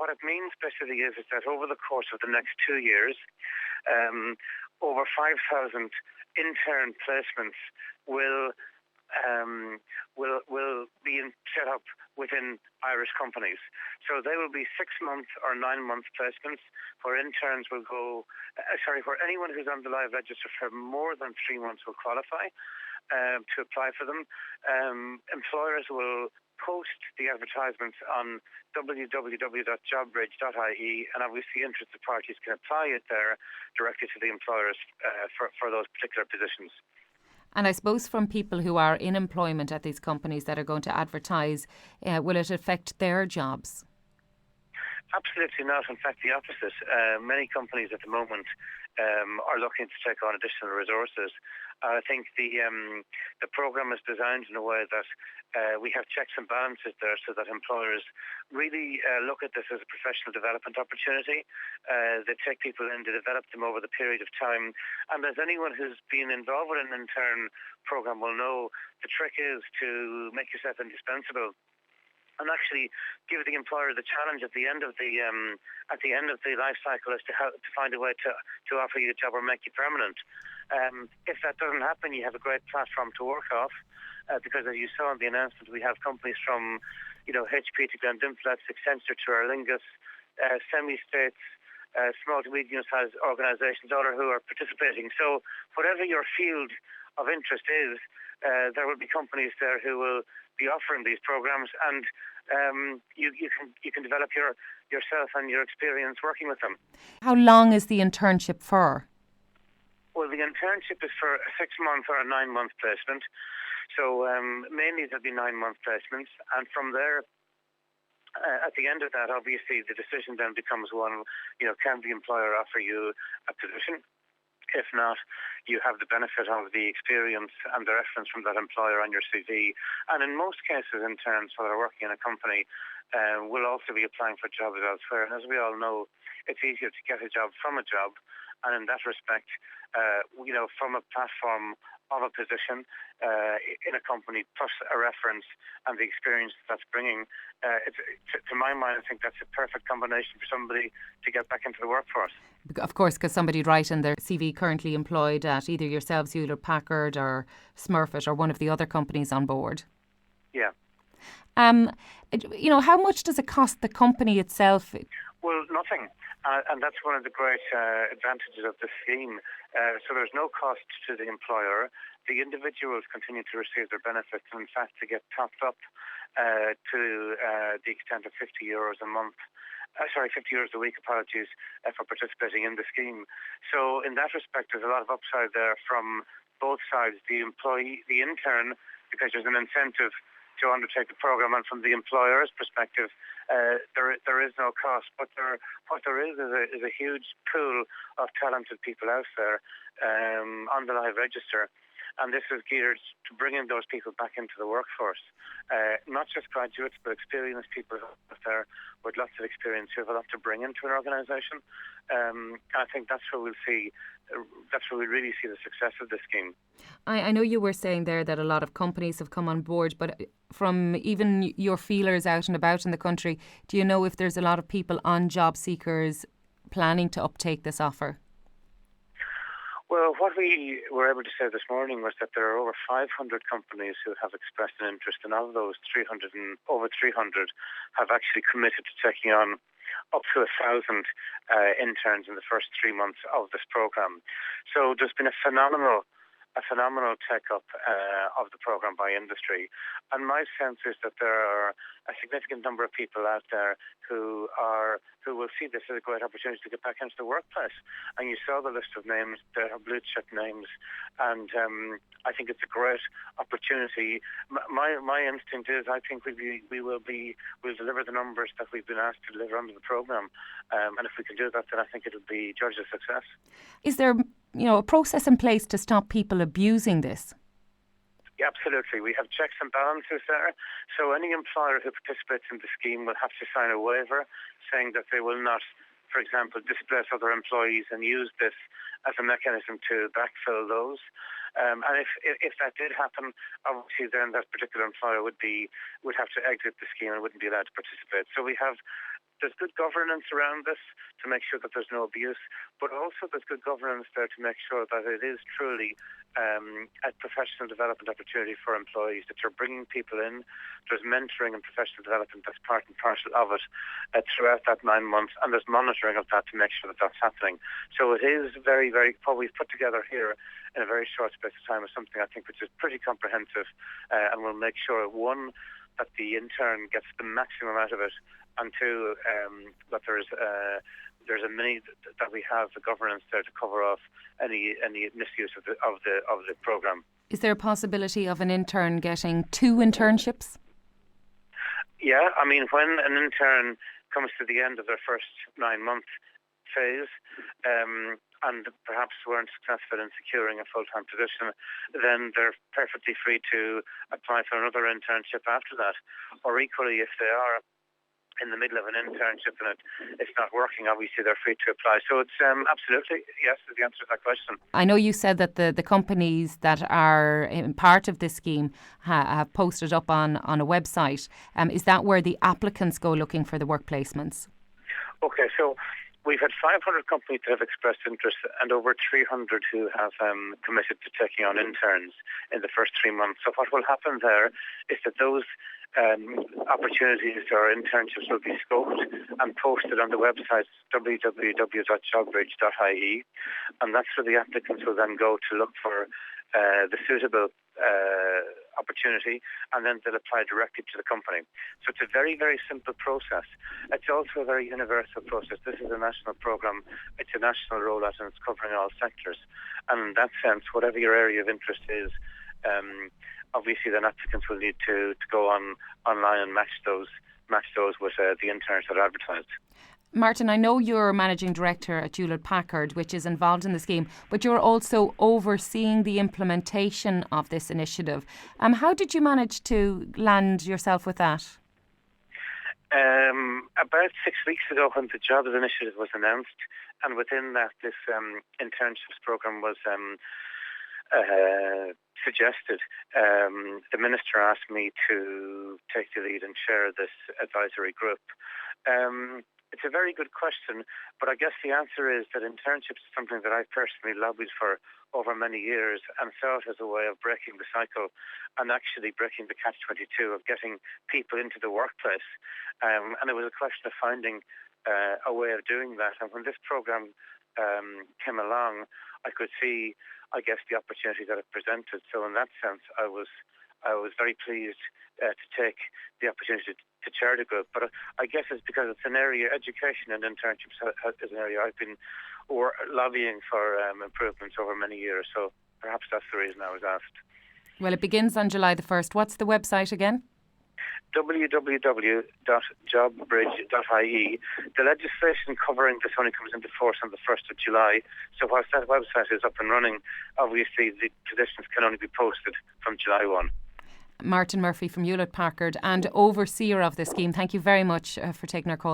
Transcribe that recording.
what it means basically is that over the course of the next 2 years, over 5,000 intern placements will be set up within Irish companies. So they will be 6-month or 9-month placements where interns will go, where anyone who's on the live register for more than 3 months will qualify to apply for them. Employers will post the advertisements on www.jobbridge.ie, and obviously interested parties can apply it there directly to the employers for those particular positions. And I suppose from people who are in employment at these companies that are going to advertise, will it affect their jobs? Absolutely not. In fact, the opposite. Many companies at the moment are looking to take on additional resources. I think the program is designed in a way that we have checks and balances there so that employers really look at this as a professional development opportunity. They take people in to develop them over the period of time. And as anyone who's been involved in an intern program will know, the trick is to make yourself indispensable and actually give the employer the challenge at the end of the life cycle as to how to find a way to offer you a job or make you permanent. If that doesn't happen, you have a great platform to work off, because as you saw in the announcement, we have companies from HP to Glendimplats, Accenture to Aer Lingus, semi-states, small to medium-sized organisations, all who are participating. So whatever your field of interest is, there will be companies there who will be offering these programs, and you can develop yourself and your experience working with them. How long is the internship for? Well, the internship is for a 6-month or a 9-month placement. So mainly there'll be 9-month placements, and from there, at the end of that, obviously the decision then becomes one, can the employer offer you a position? If not, you have the benefit of the experience and the reference from that employer on your CV. And in most cases, interns who are working in a company will also be applying for jobs elsewhere. And as we all know, it's easier to get a job from a job. And in that respect, from a platform of a position in a company, plus a reference and the experience that's bringing, to my mind, I think that's a perfect combination for somebody to get back into the workforce. Of course, because somebody'd write in their CV currently employed at either yourselves, Hewlett Packard or Smurfit or one of the other companies on board. Yeah. How much does it cost the company itself? Well, nothing. And that's one of the great advantages of the scheme. So there's no cost to the employer. The individuals continue to receive their benefits, and in fact, to get topped up to the extent of €50 a month. 50 euros a week, for participating in the scheme. So in that respect, there's a lot of upside there from both sides, the employee, the intern, because there's an incentive to undertake the program, and from the employer's perspective, there is no cost. But what there is a huge pool of talented people out there on the live register. And this is geared to bringing those people back into the workforce. Not just graduates, but experienced people out there with lots of experience who have a lot to bring into an organisation. I think that's where we'll see. That's where we really see the success of this scheme. I know you were saying there that a lot of companies have come on board, but from even your feelers out and about in the country, do you know if there's a lot of people on job seekers planning to uptake this offer? Well, what we were able to say this morning was that there are over 500 companies who have expressed an interest, and of those, over 300 have actually committed to taking on up to 1,000 interns in the first 3 months of this program. So there's been a phenomenal take-up of the program by industry. And my sense is that there are a significant number of people out there who will see this as a great opportunity to get back into the workplace. And you saw the list of names, there are blue chip names, and I think it's a great opportunity. My instinct is I think we'll deliver the numbers that we've been asked to deliver under the program. And if we can do that, then I think it'll be judged a success. Is there a process in place to stop people abusing this? Yeah, absolutely. We have checks and balances there. So any employer who participates in the scheme will have to sign a waiver saying that they will not, for example, displace other employees and use this as a mechanism to backfill those. And if that did happen, obviously then that particular employer would have to exit the scheme and wouldn't be allowed to participate. So we have there's good governance around this to make sure that there's no abuse, but also there's good governance there to make sure that it is truly a professional development opportunity for employees, that you're bringing people in. There's mentoring and professional development that's part and parcel of it throughout that 9 months, and there's monitoring of that to make sure that that's happening. So it is very, very, what we've put together here in a very short space of time is something I think which is pretty comprehensive, and will make sure, one, that the intern gets the maximum out of it, and two, that there's a mini that we have the governance there to cover off any misuse of the program. Is there a possibility of an intern getting 2 internships? Yeah, I mean, when an intern comes to the end of their first 9-month phase, and perhaps weren't successful in securing a full-time position, then they're perfectly free to apply for another internship after that. Or equally, if they are in the middle of an internship and it's not working, obviously they're free to apply. So it's absolutely, yes, is the answer to that question. I know you said that the companies that are in part of this scheme have posted up on a website. Is that where the applicants go looking for the work placements? Okay, so we've had 500 companies that have expressed interest and over 300 who have committed to taking on interns in the first 3 months. So what will happen there is that those opportunities or internships will be scoped and posted on the website www.jobbridge.ie, and that's where the applicants will then go to look for the suitable opportunity, and then they'll apply directly to the company. So it's a very, very simple process. It's also a very universal process. This is a national programme. It's a national rollout, and it's covering all sectors. And in that sense, whatever your area of interest is, obviously then applicants will need to go online and match those with the interns that are advertised. Martin, I know you're managing director at Hewlett Packard, which is involved in the scheme, but you're also overseeing the implementation of this initiative. How did you manage to land yourself with that? About 6 weeks ago, when the Jobs Initiative was announced, and within that this internships programme was suggested, the Minister asked me to take the lead and chair this advisory group. It's a very good question, but I guess the answer is that internships is something that I've personally lobbied for over many years and saw it as a way of breaking the cycle and actually breaking the catch-22 of getting people into the workplace. And it was a question of finding a way of doing that. And when this programme came along, I could see, I guess, the opportunity that it presented. So in that sense, I was very pleased to take the opportunity to chair the group. But I guess it's because it's an area, education and internships is an area I've been lobbying for improvements over many years. So perhaps that's the reason I was asked. Well, it begins on July the 1st. What's the website again? www.jobbridge.ie. The legislation covering this only comes into force on the 1st of July. So whilst that website is up and running, obviously the positions can only be posted from July 1. Martin Murphy from Hewlett Packard and overseer of the scheme, thank you very much for taking our call.